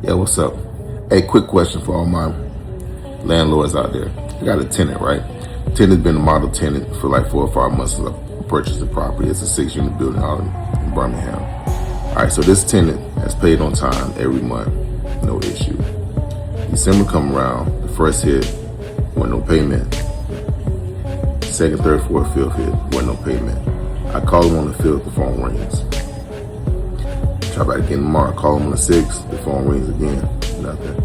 Yeah, what's up? Hey, quick question for all my landlords out there. I got a tenant, right? Tenant's been a model tenant for like 4 or 5 months since I purchased the property. It's a 6-unit building out in Birmingham. All right, so this tenant has paid on time every month, no issue. December come around, the first hit, with no payment. Second, third, fourth, fifth hit, with no payment. I call him on the 5th, the phone rings. Try back again tomorrow, call him on the 6th, the phone rings again, nothing.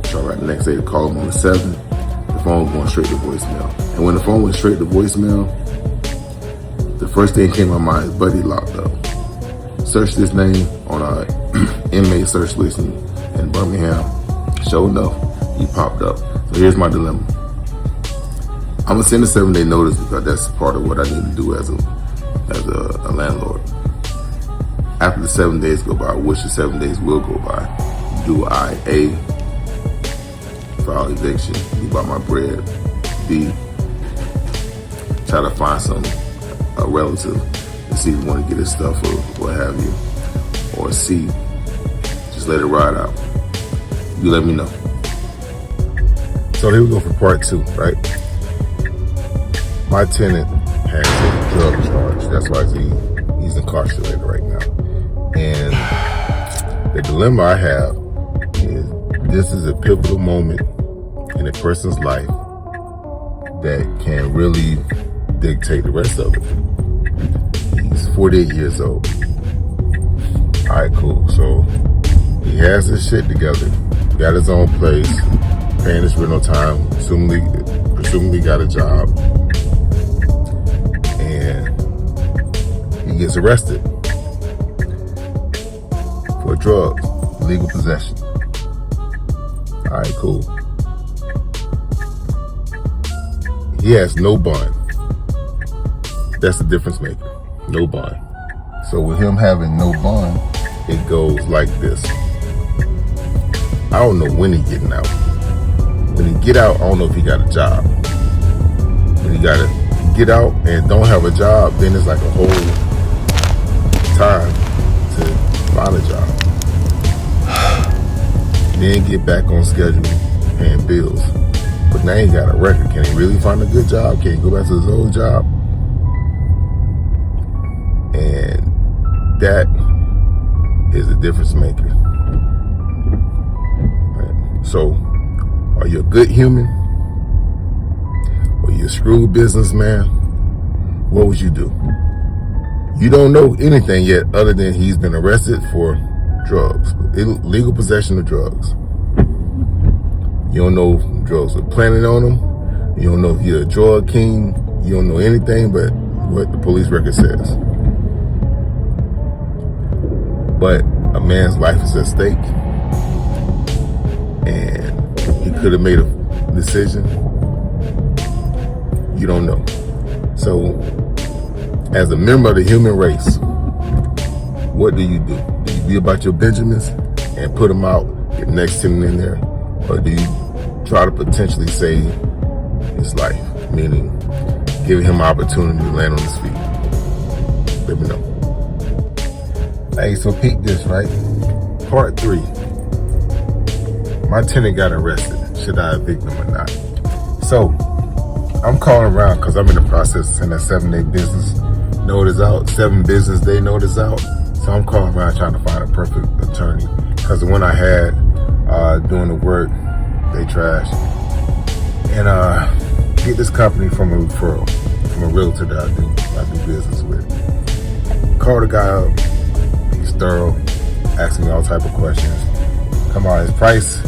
Try back the next day to call him on the 7th, the phone going straight to voicemail. And when the phone went straight to voicemail, the first thing came to my mind is Buddy locked up. Searched his name on our inmate search list in Birmingham. Sure enough, he popped up. So here's my dilemma. I'm gonna send a 7-day notice because that's part of what I need to do as a landlord. After the 7 days go by, which the 7 days will go by, do I A, file eviction, leave out my bread, B, try to find a relative to see if you want to get his stuff or what have you, or C, just let it ride out. You let me know. So here we go for part 2, right? My tenant has a drug charge. That's why he's incarcerated right now. And the dilemma I have is this is a pivotal moment in a person's life that can really dictate the rest of it. He's 48 years old. All right, cool. So he has his shit together, got his own place, paying his rent on time, presumably got a job, and he gets arrested for drugs, illegal possession. All right, cool. He has no bond. That's the difference maker. No bond. So with him having no bond, it goes like this. I don't know when he's getting out. When he get out, I don't know if he got a job. When he got to get out and don't have a job, then it's like a whole time to find a job. Then get back on schedule, paying bills. But now he got a record. Can he really find a good job? Can he go back to his old job? And that is the difference maker. Right. So, are you a good human? Or you a screwed businessman? What would you do? You don't know anything yet other than he's been arrested for drugs, illegal possession of drugs. You don't know if drugs are planted on him. You don't know if you're a drug king. You don't know anything but what the police record says. But a man's life is at stake, and he could have made a decision. You don't know. So, as a member of the human race, what do? Do you be about your Benjamins and put them out, get the next tenant in there? Or do you try to potentially save his life? Meaning, give him an opportunity to land on his feet. Let me know. Hey, so peep this, right? Part 3. My tenant got arrested. Should I evict him or not? So, I'm calling around because I'm in the process of sending a 7-day business notice out, 7 business day notice out. So I'm calling around trying to find a perfect attorney. Because the one I had doing the work, they trashed. And get this company from a referral, from a realtor that I do business with. Call the guy up, he's thorough, asking me all type of questions. Come on, his price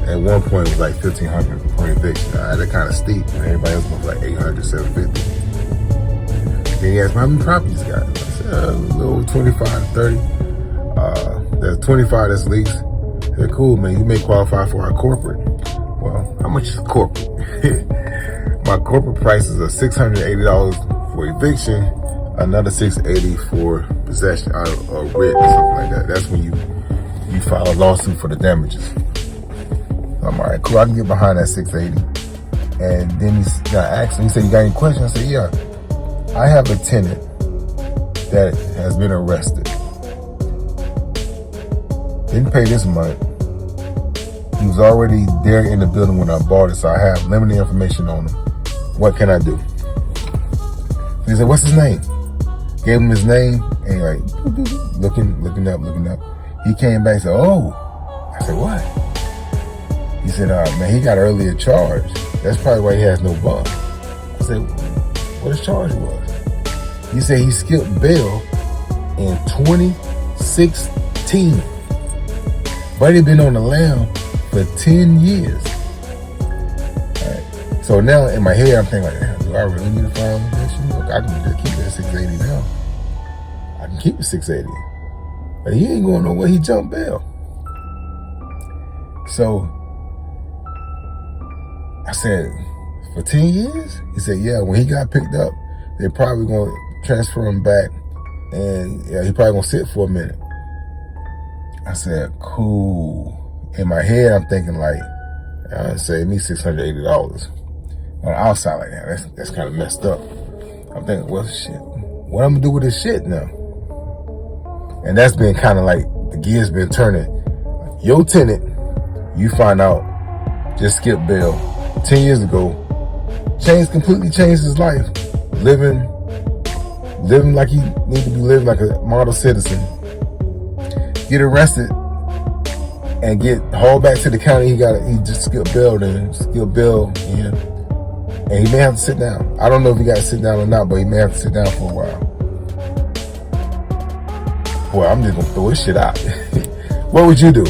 at one point was like $1,500 for eviction. That kind of steep. Everybody else was like $800, $750. Then he asked me how many properties you got. I said a little 25 to 30. There's 25 that's leased. They're cool, man. You may qualify for our corporate. Well, how much is corporate? My corporate prices are $680 for eviction, another $680 for possession or writ or something like that. That's when you file a lawsuit for the damages. I'm all right, cool. I can get behind that $680. And then he asked me, he said, "You got any questions?" I said, "Yeah. I have a tenant that has been arrested. Didn't pay this month. He was already there in the building when I bought it, so I have limited information on him. What can I do? He said, what's his name? Gave him his name, and like, looking up. He came back and said, oh. I said, what? He said, man, he got earlier charge. That's probably why he has no bond. I said, what his charge was? He said he skipped bail in 2016. But he'd been on the lam for 10 years. All right. So now in my head, I'm thinking like, damn, do I really need to file an eviction? Look, I can just keep it at 680 now. I can keep it 680. But he ain't going nowhere. He jumped bail. So I said, for 10 years? He said, yeah, when he got picked up, they're probably going to transfer him back, and yeah, he probably going to sit for a minute. I said, cool. In my head, I'm thinking like, save me $680. On the outside, like, that's kind of messed up. I'm thinking, well, shit, what I'm going to do with this shit now? And that's been kind of like, the gears been turning. Your tenant, you find out, just skipped bail 10 years ago, completely changed his life, living like he needs to be living like a model citizen, get arrested and get hauled back to the county he just skipped bail and he may have to sit down. I don't know if he got to sit down or not, but he may have to sit down for a while. Boy, I'm just gonna throw this shit out. What would you do?